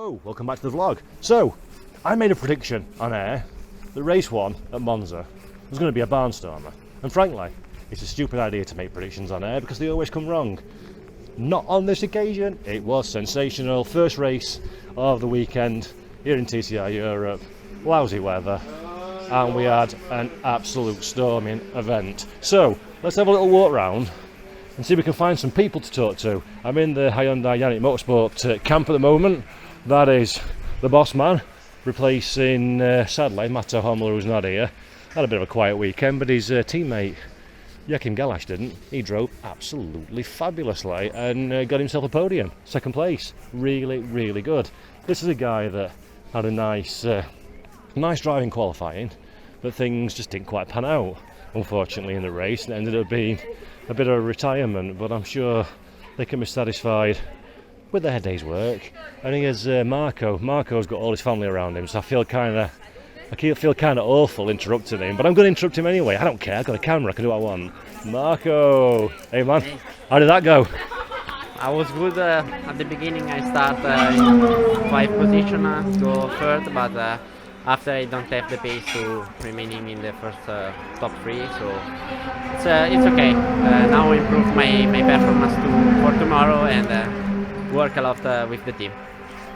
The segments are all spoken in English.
Hello, welcome back to the vlog. So, I made a prediction on air that race 1 at Monza was going to be a barnstormer. And frankly, it's a stupid idea to make predictions on air because they always come wrong. Not on this occasion, it was sensational. First race of the weekend here in TCR Europe, lousy weather, and we had an absolute storming event. So, let's have a little walk round and see if we can find some people to talk to. I'm in the Hyundai Ioniq Motorsport camp at the moment. That is the boss man, replacing, sadly, Mato Homler, who's not here. Had a bit of a quiet weekend, but his teammate, Joachim Galash, didn't. He drove absolutely fabulously and got himself a podium, second place. Really, really good. This is a guy that had a nice driving qualifying, but things just didn't quite pan out, unfortunately, in the race, and it ended up being a bit of a retirement, but I'm sure they can be satisfied with their day's work. And here's Marco. Marco's got all his family around him, so I feel kind of awful interrupting him, but I'm going to interrupt him anyway. I don't care, I've got a camera, I can do what I want. Marco! Hey man, how did that go? I was good at the beginning. I start in 5th position, go third, but after I don't have the pace to remaining in the first top 3, so it's okay. Now I improve my performance for tomorrow and work a lot with the team.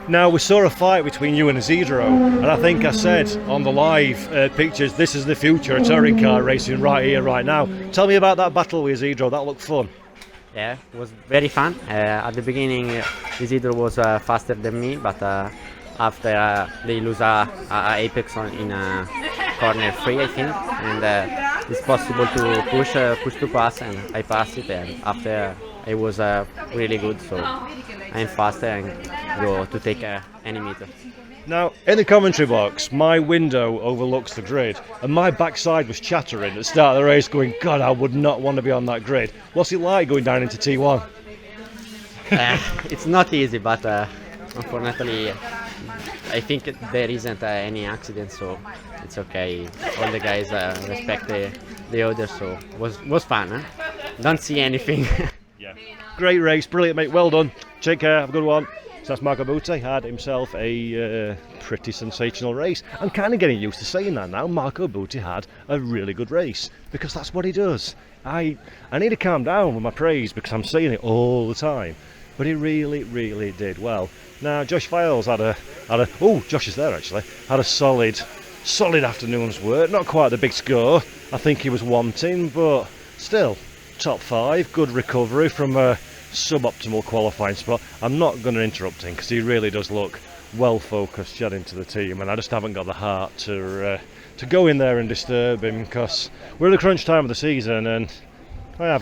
Now, we saw a fight between you and Isidro, and I think I said on the live pictures, this is the future of touring car racing right here, right now. Tell me about that battle with Isidro, that looked fun. Yeah, it was very fun. At the beginning, Isidro was faster than me, but after they lose a apex in corner 3, I think, and it's possible to push to pass, and I passed it, and after it was really good, so I'm faster and go to take any meter. Now, in the commentary box, my window overlooks the grid, and my backside was chattering at the start of the race, going, God, I would not want to be on that grid. What's it like going down into T1? It's not easy, but unfortunately, I think there isn't any accident, so it's okay. All the guys respect the others, so was fun. Huh? Don't see anything. Yeah, great race, brilliant, mate. Well done. Take care. Have a good one. So that's Marco Butti, had himself a pretty sensational race. I'm kind of getting used to saying that now. Marco Butti had a really good race because that's what he does. I need to calm down with my praise because I'm saying it all the time. But he really, really did well. Now, Josh Files had a Josh is there actually, had a solid afternoon's work. Not quite the big score I think he was wanting, but still, top 5, good recovery from a suboptimal qualifying spot. I'm not going to interrupt him because he really does look well focused, chatting to the team, and I just haven't got the heart to go in there and disturb him because we're at the crunch time of the season, and I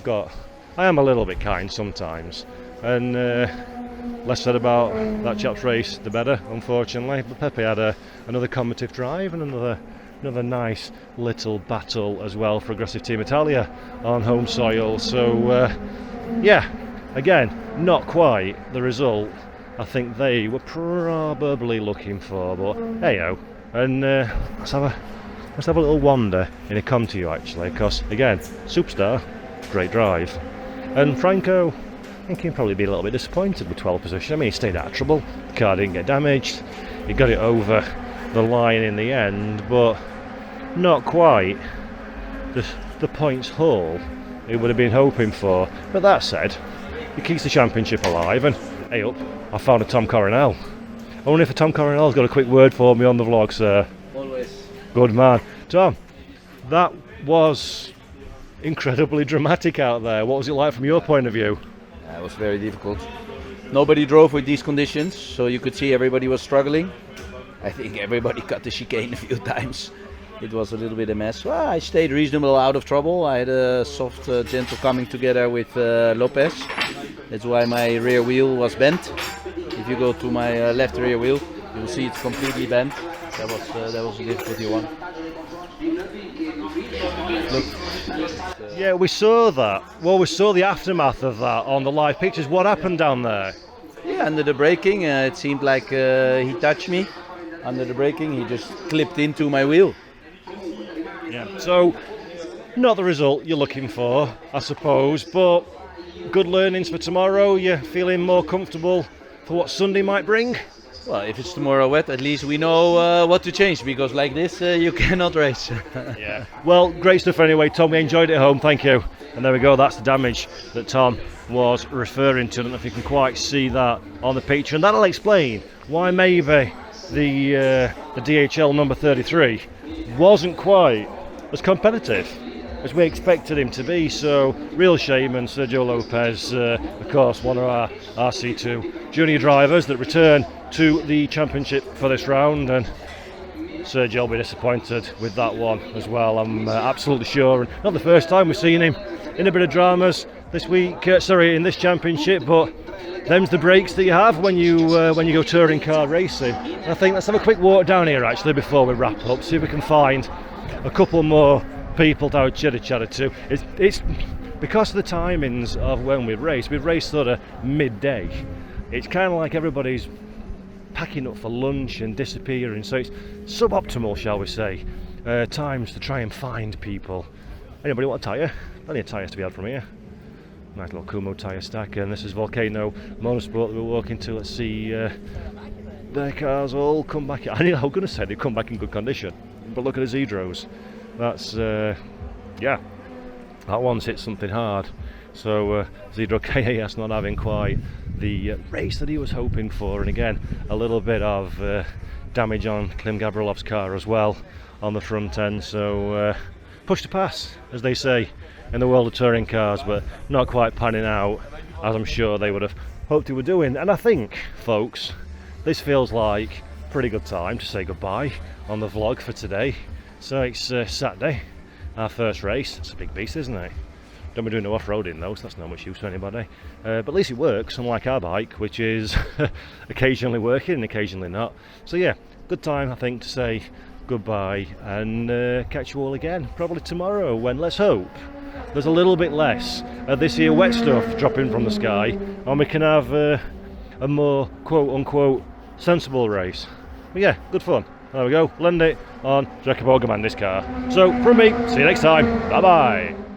am a little bit kind sometimes, and less said about that chap's race the better, unfortunately. But Pepe had another combative drive and another nice little battle as well for Aggressive Team Italia on home soil. So yeah, again, not quite the result I think they were probably looking for, but hey-o. And let's have a little wander in a Conti actually, because again, superstar, great drive. And Franco, I think he'd probably be a little bit disappointed with 12th position. I mean, he stayed out of trouble, the car didn't get damaged, he got it over the line in the end, but not quite the points haul he would have been hoping for. But that said, he keeps the championship alive, and hey up, I found a Tom Coronel. I wonder if a Tom Coronel's got a quick word for me on the vlog, sir. Always. Good man. Tom, that was incredibly dramatic out there. What was it like from your point of view? It was very difficult. Nobody drove with these conditions, so you could see everybody was struggling. I think everybody cut the chicane a few times. It was a little bit a mess. Well, I stayed reasonable out of trouble. I had a soft, gentle coming together with Lopez. That's why my rear wheel was bent. If you go to my left rear wheel, you'll see it's completely bent. That was a difficulty one. Look. Yeah, we saw that. Well, we saw the aftermath of that on the live pictures. What happened down there? Yeah, under the braking, it seemed like he touched me. Under the braking, he just clipped into my wheel. Yeah. So, not the result you're looking for, I suppose, but good learnings for tomorrow. You're feeling more comfortable for what Sunday might bring? Well, if it's tomorrow wet, at least we know what to change, because like this you cannot race. Yeah. Well, great stuff anyway, Tom. We enjoyed it at home. Thank you. And there we go. That's the damage that Tom was referring to. I don't know if you can quite see that on the picture, and that'll explain why maybe the DHL number 33 wasn't quite as competitive as we expected him to be. So, real shame. And Sergio Lopez, of course, one of our RC2 junior drivers that return to the championship for this round, and Sergio will be disappointed with that one as well, I'm absolutely sure. And not the first time we've seen him in a bit of dramas this week, in this championship, but them's the breaks that you have when you go touring car racing. And I think let's have a quick walk down here actually before we wrap up, see if we can find a couple more people to have a chitter-chatter to. It's because of the timings of when we've raced sort of midday. It's kind of like everybody's packing up for lunch and disappearing, so it's suboptimal, shall we say, times to try and find people. Anybody want a tyre? Plenty of tyres to be had from here. Nice little Kumo tyre stack, and this is Volcano Motorsport that we're walking to. Let's see, their cars all come back. I was going to say they come back in good condition, but look at the Zedros. That's yeah, that one's hit something hard. So Zedro KAS not having quite the race that he was hoping for, and again a little bit of damage on Klim Gavrilov's car as well on the front end. So push to pass, as they say in the world of touring cars, but not quite panning out as I'm sure they would have hoped he were doing. And I think, folks, this feels like a pretty good time to say goodbye on the vlog for today. So it's Saturday, our first race. It's a big beast, isn't it? Don't be doing no off-roading though, so that's not much use to anybody. But at least it works, unlike our bike, which is occasionally working and occasionally not. So yeah, good time I think to say goodbye, and catch you all again probably tomorrow, when, let's hope, there's a little bit less of this here wet stuff dropping from the sky, and we can have a more quote-unquote sensible race. But yeah, good fun. There we go, lend it on Jacopo Gamandis car. So from me, see you next time, bye bye.